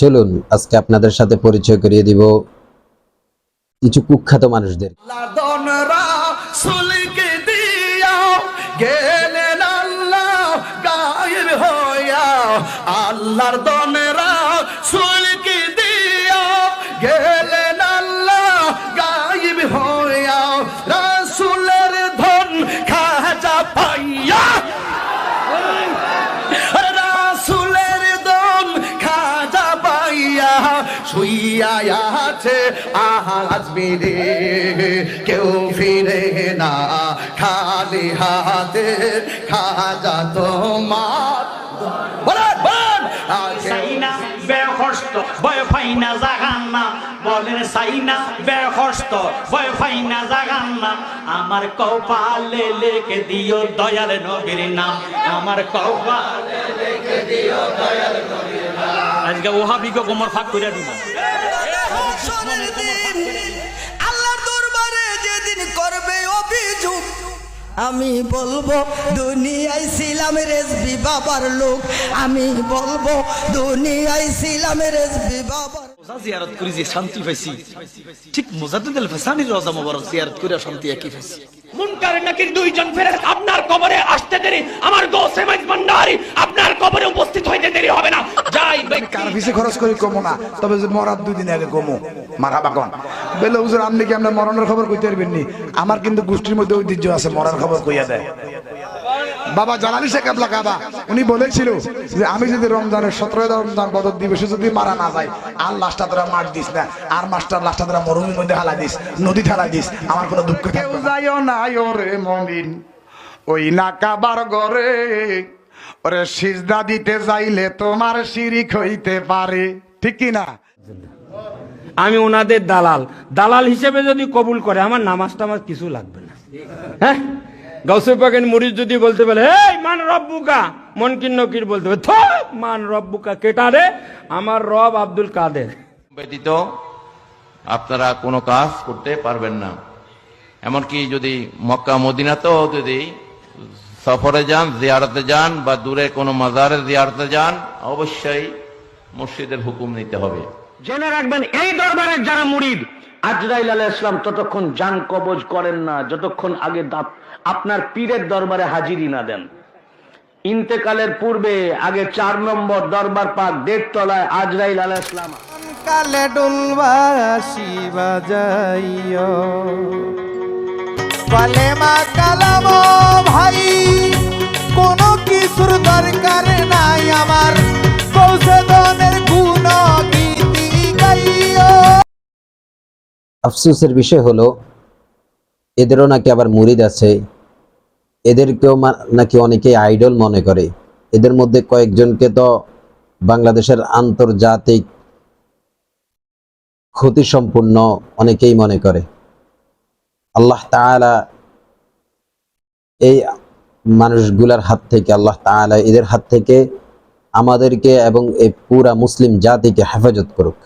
চলুন আজকে আপনাদের সাথে পরিচয় করিয়ে দিব কিছু কুখ্যাত মানুষদের। আল্লাহর দনেরা সুলকে দিয়া গেলেন আল্লাহ গায়েব হইয়া, রাসূলের ধন খাজা পাইয়া, রাসূলের ধন খাজা পাইয়া শুইয়া আছে আজ মিলে কেউ ফিরে না খালি হাতে, খাজা তোমার সাইনা বেহস্ত ভয় ফাইনা জাগান্না, বলেন সাইনা বেহস্ত ভয় ফাইনা জাগান্না, আমার কপালে লিখে দিও দয়াল নবীর নাম, আমার কপালে লিখে দিও দয়াল নবীর নাম। আজকে ওহাবিকে কোমর ফাঁক করে দিব। আল্লাহর দরবারে যেদিন করবে অভিযোগ, আমি বলবো দুনিয়ায় ছিলাম রেজবি বাবার লোক, আমি বলবো দুনিয়ায় ছিলাম রেজবি বাবার। রোজা জিয়ারত করি যে শান্তি পাইছি, ঠিক মুজাদ্দিদ আল ফাসানির রোজা মোবারক জিয়ারত করে শান্তি একই পাইছি। মুনকার নাকির দুইজন ফেরেশতা আপনার কবরে আসতে দেরি, আমার গৌসে মাইজ ভান্ডারী আপনার কবরে উপস্থিত হইতে দেরি হবে না। যাই কার পিছে খরচ করি কমো না, তবে যে মরার 2 দিন আগে কমো মারহাবা কোন বেলে হুজুর আপনি কি আমরা মরণের খবর কইতে পারবেন নি? আমার কিন্তু গোষ্ঠীর মধ্যে ঐতিহ্য আছে মরার খবর কইয়া দেয়। বাবা জালালি শেখ আবলা কাবা উনি বলেছিল যে আমি যদি রমজানের 17 রমজান বদর দিবসে যদি মারা না যায়, আর লাশটা তোরা মার দিস না, আর মাস্টার লাশটা তোরা মরুভূমির মধ্যে হালাই দিস, নদী ঠালাই দিস, আমার কোনো দুঃখ থাকবে না। যাইও না ওরে মুমিন ওই না কাবার ঘরে, ওরে সিজদা দিতে যাইলে তোমার শিরিক হইতে পারে, ঠিক কি না? আমি ওনাদের দালাল হিসেবে যদি কবুল করে আমার নামাজ টামাজ কিছু লাগবে না। হ্যাঁ, গাউসে পাকের মুরিদ যদি বলতে বলে এই মান রব্বুকা, মনকির নকির বলতে হবে থ মান রব্বুকা কেটা রে, আমার রব আব্দুল কাদের ব্যতীত আপনারা কোনো কাজ করতে পারবেন না। এমনকি যদি মক্কা মদিনাতেও যদি সফরে যান, জিয়ারতে যান, বা দূরে কোনো মাজারে জিয়ারতে যান, অবশ্যই মসজিদের হুকুম নিতে হবে। জেনে রাখবেন এই দরবারের যারা মুরিদ, আজরাইল আলাইহিস সালাম ততক্ষণ জান কবজ করেন না যতক্ষণ আগে আপনার পীরের দরবারে হাজিরি না দেন। ইন্তেকালের পূর্বে আগে 4 নম্বর দরবার পাক 1.5 তলায় আজরাইল আলাইহিস সালাম কালে ডুলবাসি বাজাইও কালেমা কালাম ভাই, কোনো কিছুর দরকার নাই আমার, কৌশলের গুণ গীতি গাইও। আফসোসের বিষয় হলো এদেরও নাকি আবার মুরিদ আছে, এদেরকেও নাকি অনেকে আইডল মনে করে। এদের মধ্যে কয়েকজনকে তো বাংলাদেশের আন্তর্জাতিক ক্ষতি সম্পূর্ণ অনেকেই মনে করে। আল্লাহ তাআলা এই মানুষগুলার হাত থেকে, আল্লাহ তাআলা এদের হাত থেকে আমাদেরকে এবং এই পুরা মুসলিম জাতিকে হেফাজত করুক।